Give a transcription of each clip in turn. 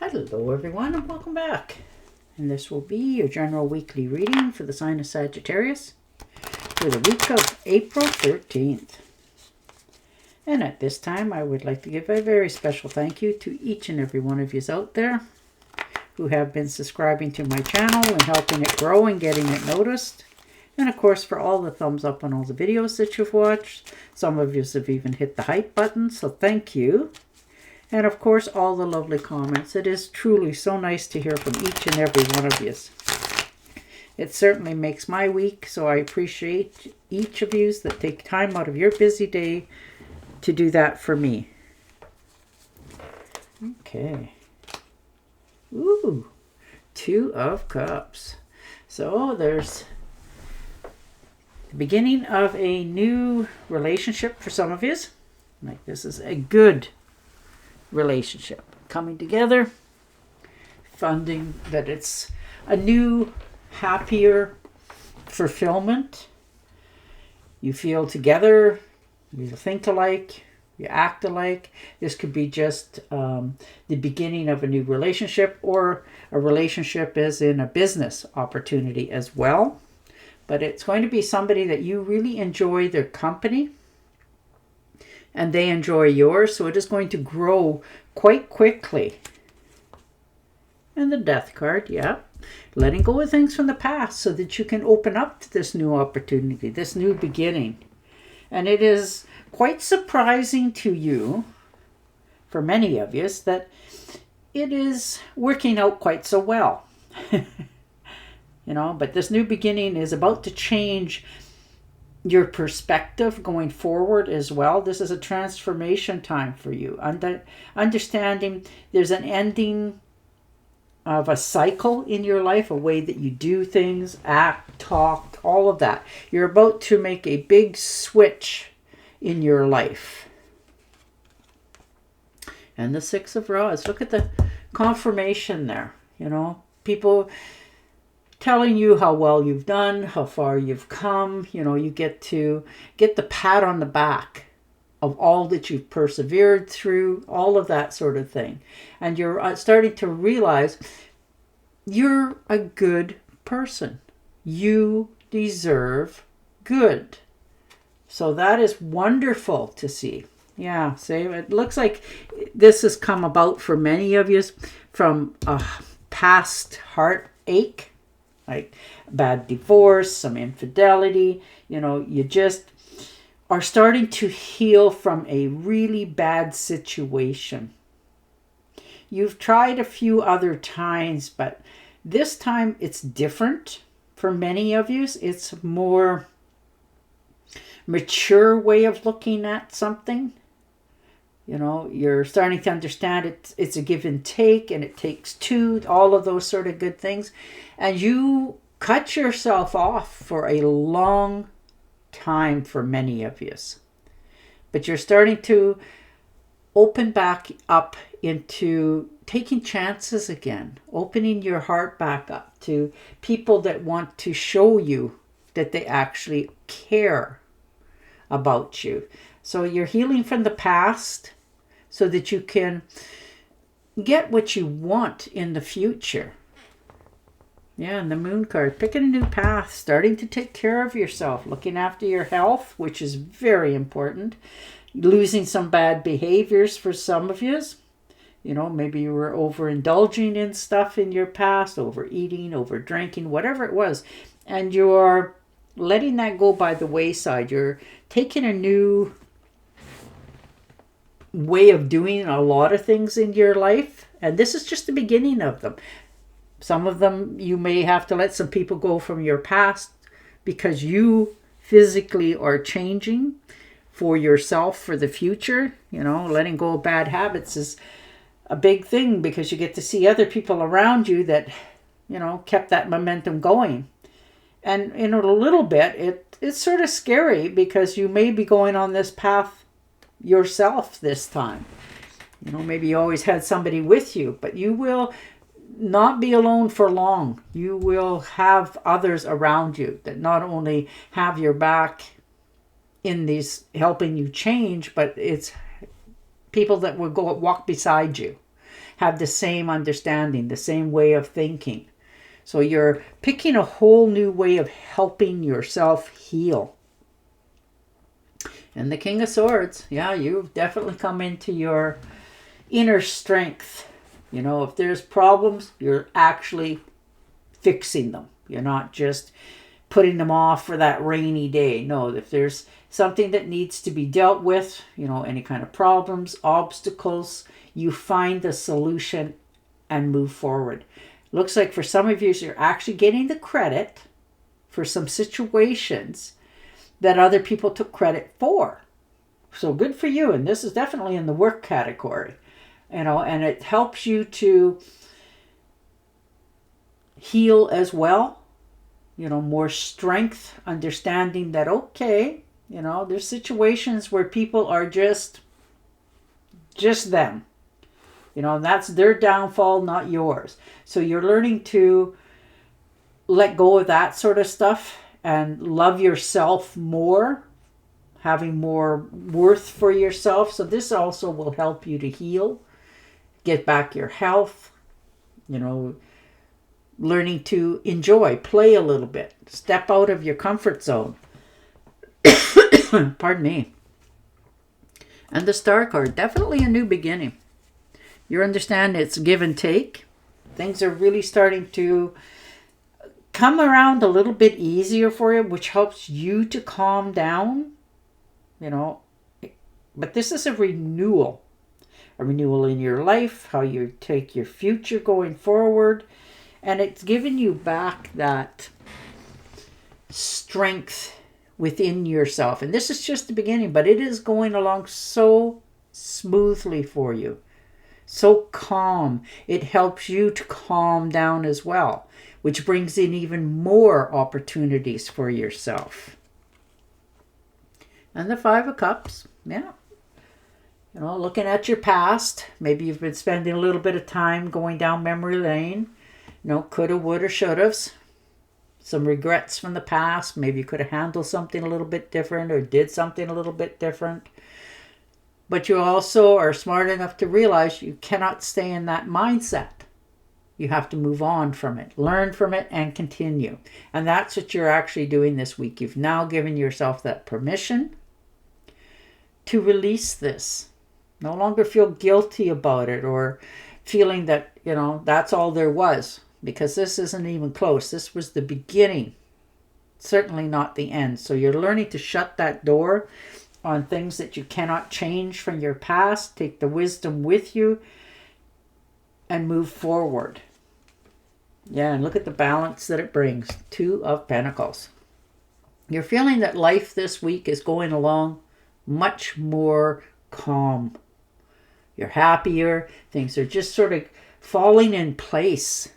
Hello everyone and welcome back. And this will be your general weekly reading for the sign of Sagittarius for the week of April 13th. And at this time I would like to give a very special thank you to each and every one of you out there who have been subscribing to my channel and helping it grow and getting it noticed. And of course for all the thumbs up on all the videos that you've watched. Some of you have even hit the hype button, so thank you. And of course, all the lovely comments. It is truly so nice to hear from each and every one of you. It certainly makes my week, so I appreciate each of you that take time out of your busy day to do that for me. Okay. Ooh, 2 of Cups. So there's the beginning of a new relationship for some of you. Like this is a good relationship coming together, finding that it's a new, happier fulfillment. You feel together, you think alike, you act alike. This could be just the beginning of a new relationship, or a relationship as in a business opportunity as well. But it's going to be somebody that you really enjoy their company and they enjoy yours, so it is going to grow quite quickly. And the Death card, yeah. Letting go of things from the past so that you can open up to this new opportunity, this new beginning. And it is quite surprising to you, for many of you, that it is working out quite so well. But this new beginning is about to change your perspective going forward as well. This is a transformation time for you. Understanding there's an ending of a cycle in your life, a way that you do things, act, talk, all of that. You're about to make a big switch in your life. And the 6 of Rods. Look at the confirmation there. People telling you how well you've done, how far you've come. You get to get the pat on the back of all that you've persevered through, all of that sort of thing. And you're starting to realize you're a good person. You deserve good. So that is wonderful to see. Yeah, it looks like this has come about for many of you from a past heartache, like bad divorce, some infidelity. You just are starting to heal from a really bad situation. You've tried a few other times, but this time it's different for many of you. It's a more mature way of looking at something. You're starting to understand it's a give and take, and it takes two, all of those sort of good things. And you cut yourself off for a long time for many of you. But you're starting to open back up into taking chances again, opening your heart back up to people that want to show you that they actually care about you. So you're healing from the past so that you can get what you want in the future. Yeah, and the Moon card, picking a new path, starting to take care of yourself, looking after your health, which is very important. Losing some bad behaviors for some of you. Maybe you were overindulging in stuff in your past, overeating, over drinking, whatever it was. And you're letting that go by the wayside. You're taking a new way of doing a lot of things in your life, and this is just the beginning of them. Some of them you may have to let some people go from your past because you physically are changing for yourself for the future. Letting go of bad habits is a big thing because you get to see other people around you that kept that momentum going. And in a little bit it's sort of scary because you may be going on this path yourself this time. Maybe you always had somebody with you, but you will not be alone for long. You will have others around you that not only have your back in these helping you change, but it's people that will walk beside you have the same understanding, the same way of thinking. So you're picking a whole new way of helping yourself heal. And the King of Swords, yeah, you've definitely come into your inner strength. You know, if there's problems, you're actually fixing them. You're not just putting them off for that rainy day. No, if there's something that needs to be dealt with, you know, any kind of problems, obstacles, you find the solution and move forward. Looks like for some of you, you're actually getting the credit for some situations that other people took credit for. So good for you. And this is definitely in the work category, you know, and it helps you to heal as well. You know, more strength, understanding that, okay, you know, there's situations where people are just them. You know, that's their downfall, not yours. So you're learning to let go of that sort of stuff and love yourself more, having more worth for yourself. So this also will help you to heal, get back your health, you know, learning to enjoy, play a little bit, step out of your comfort zone. Pardon me. And the Star card, definitely a new beginning. You understand it's give and take. Things are really starting to come around a little bit easier for you, which helps you to calm down, you know. But this is a renewal in your life, how you take your future going forward. And it's giving you back that strength within yourself. And this is just the beginning, but it is going along so smoothly for you. So calm. It helps you to calm down as well, which brings in even more opportunities for yourself. And the Five of Cups, yeah. You know, looking at your past. Maybe you've been spending a little bit of time going down memory lane. You know, coulda, woulda, shouldas. Some regrets from the past. Maybe you could have handled something a little bit different or did something a little bit different. But you also are smart enough to realize you cannot stay in that mindset. You have to move on from it, learn from it, and continue. And that's what you're actually doing this week. You've now given yourself that permission to release this. No longer feel guilty about it or feeling that, you know, that's all there was. Because this isn't even close. This was the beginning. Certainly not the end. So you're learning to shut that door on things that you cannot change from your past. Take the wisdom with you and move forward. Yeah, and look at the balance that it brings. Two of Pentacles. You're feeling that life this week is going along much more calm. You're happier. Things are just sort of falling in place.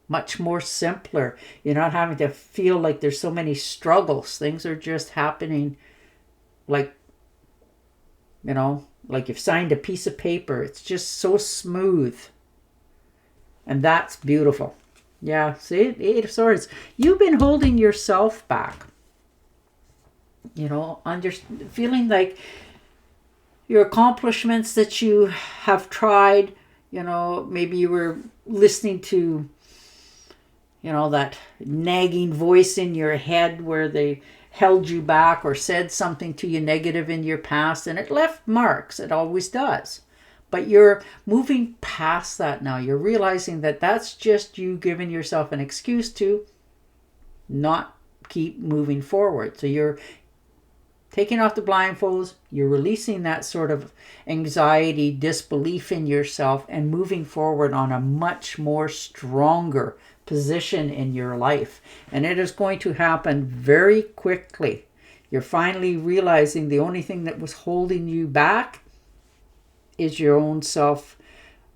Much more simpler. You're not having to feel like there's so many struggles. Things are just happening like, you know, like you've signed a piece of paper. It's just so smooth. And that's beautiful. Yeah, see, Eight of Swords. You've been holding yourself back. You know, feeling like your accomplishments that you have tried, you know, maybe you were listening to, you know, that nagging voice in your head where they held you back or said something to you negative in your past, and it left marks. It always does. But you're moving past that now. You're realizing that that's just you giving yourself an excuse to not keep moving forward. So you're taking off the blindfolds. You're releasing that sort of anxiety, disbelief in yourself, and moving forward on a much more stronger position in your life. And it is going to happen very quickly. You're finally realizing the only thing that was holding you back is your own self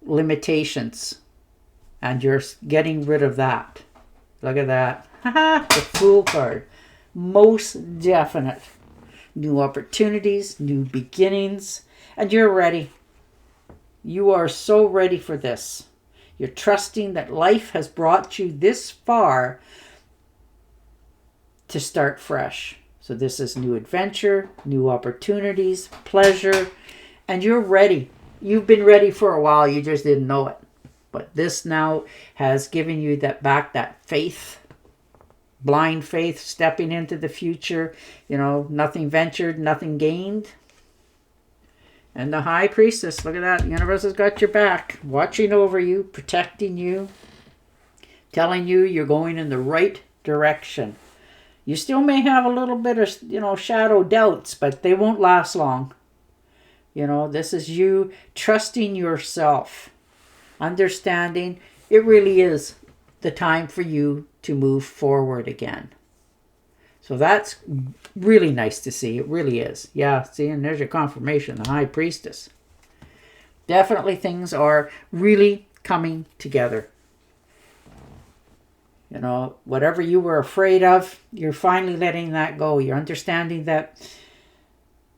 limitations, and you're getting rid of that. Look at that. The Fool card. Most definite. New opportunities, new beginnings, and you're ready. You are so ready for this. You're trusting that life has brought you this far to start fresh. So this is new adventure, new opportunities, pleasure, and you're ready. You've been ready for a while. You just didn't know it. But this now has given you that faith, blind faith, stepping into the future. Nothing ventured, nothing gained. And the High Priestess, look at that. The universe has got your back, watching over you, protecting you, telling you you're going in the right direction. You still may have a little bit of, shadow doubts, but they won't last long. This is you trusting yourself, understanding it really is the time for you to move forward again. So that's really nice to see. It really is. Yeah, see, and there's your confirmation, the High Priestess. Definitely things are really coming together. Whatever you were afraid of, you're finally letting that go. You're understanding that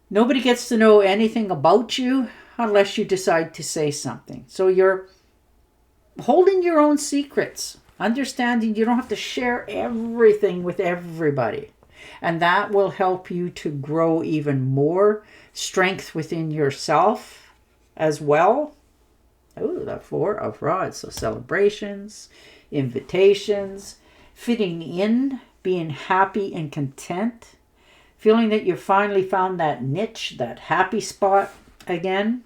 nobody gets to know anything about you unless you decide to say something. So you're holding your own secrets, understanding you don't have to share everything with everybody. And that will help you to grow even more strength within yourself as well. Oh, the Four of Rods. So celebrations, invitations, fitting in, being happy and content, feeling that you finally found that niche, that happy spot again.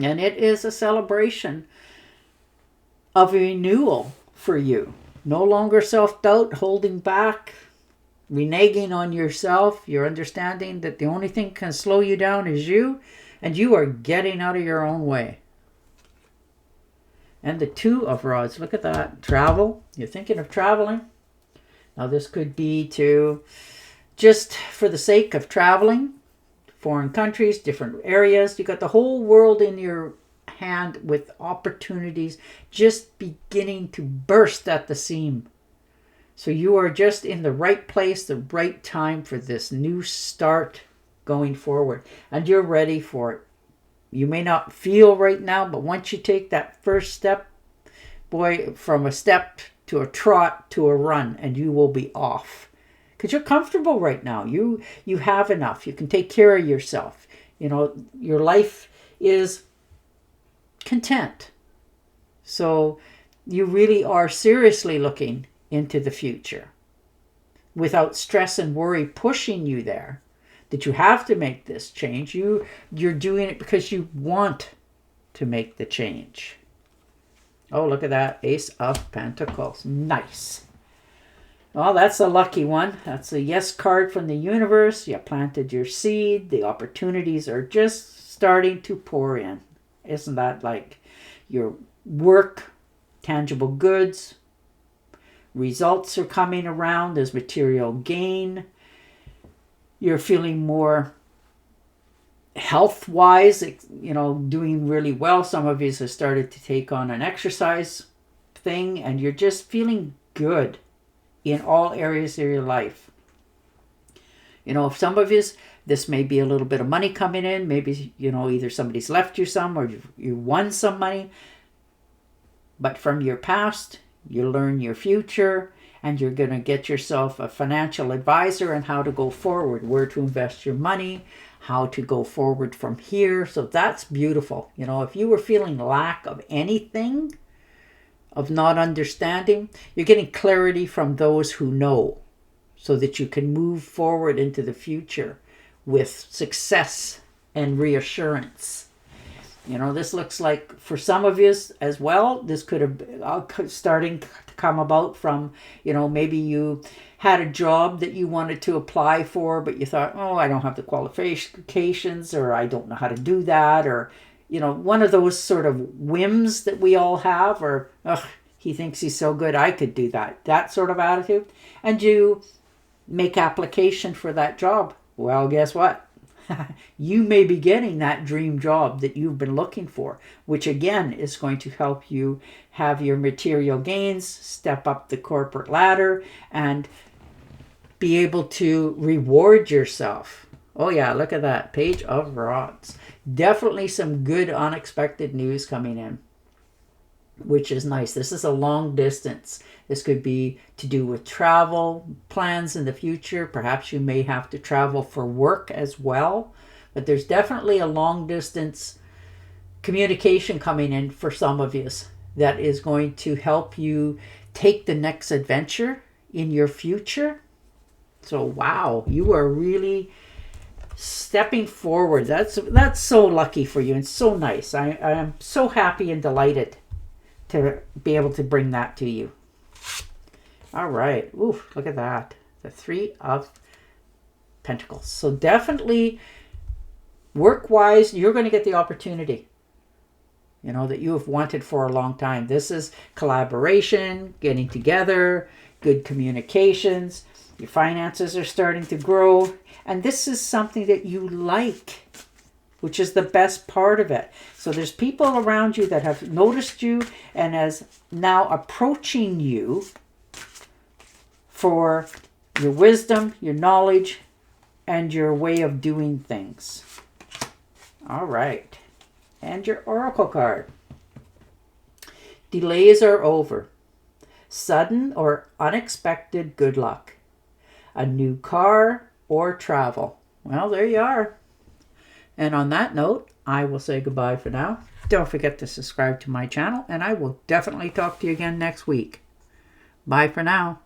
And it is a celebration of renewal for you. No longer self-doubt, holding back, reneging on yourself. You're understanding that the only thing can slow you down is you, and you are getting out of your own way. And the Two of Rods, look at that. Travel. You're thinking of traveling. Now this could be to just for the sake of traveling, foreign countries, different areas. You got the whole world in your hand with opportunities just beginning to burst at the seam. So you are just in the right place, the right time for this new start going forward. And you're ready for it. You may not feel right now, but once you take that first step, boy, from a step to a trot to a run, and you will be off. Because you're comfortable right now. You have enough. You can take care of yourself. Your life is content. So you really are seriously looking into the future without stress and worry pushing you there. That you have to make this change. You're doing it because you want to make the change. Oh, look at that. Ace of Pentacles. Nice. Well, that's a lucky one. That's a yes card from the universe. You planted your seed. The opportunities are just starting to pour in. Isn't that like your work, tangible goods? Results are coming around. There's material gain. You're feeling more health-wise, doing really well. Some of you have started to take on an exercise thing, and you're just feeling good in all areas of your life. If some of you, this may be a little bit of money coming in. Maybe, either somebody's left you some or you won some money. But from your past, you learn your future. And you're going to get yourself a financial advisor on how to go forward, where to invest your money, how to go forward from here. So that's beautiful. If you were feeling lack of anything, of not understanding, you're getting clarity from those who know so that you can move forward into the future with success and reassurance. This looks like for some of you as well, this could have been starting to come about from, maybe you had a job that you wanted to apply for, but you thought, oh, I don't have the qualifications, or I don't know how to do that, or, one of those sort of whims that we all have, or, ugh, he thinks he's so good, I could do that sort of attitude. And you make application for that job. Well, guess what? You may be getting that dream job that you've been looking for, which again is going to help you have your material gains, step up the corporate ladder, and be able to reward yourself. Oh yeah, look at that. Page of Rods. Definitely some good unexpected news coming in, which is nice. This is a long distance. This could be to do with travel plans in the future. Perhaps you may have to travel for work as well. But there's definitely a long distance communication coming in for some of you that is going to help you take the next adventure in your future. So wow, you are really stepping forward. That's so lucky for you and so nice. I am so happy and delighted to be able to bring that to you. All right. Ooh, look at that. The 3 of Pentacles. So definitely work-wise, you're going to get the opportunity, you know, that you have wanted for a long time. This is collaboration, getting together, good communications. Your finances are starting to grow. And this is something that you like, which is the best part of it. So there's people around you that have noticed you and is now approaching you for your wisdom, your knowledge, and your way of doing things. All right. And your oracle card. Delays are over. Sudden or unexpected good luck. A new car or travel. Well, there you are. And on that note, I will say goodbye for now. Don't forget to subscribe to my channel, and I will definitely talk to you again next week. Bye for now.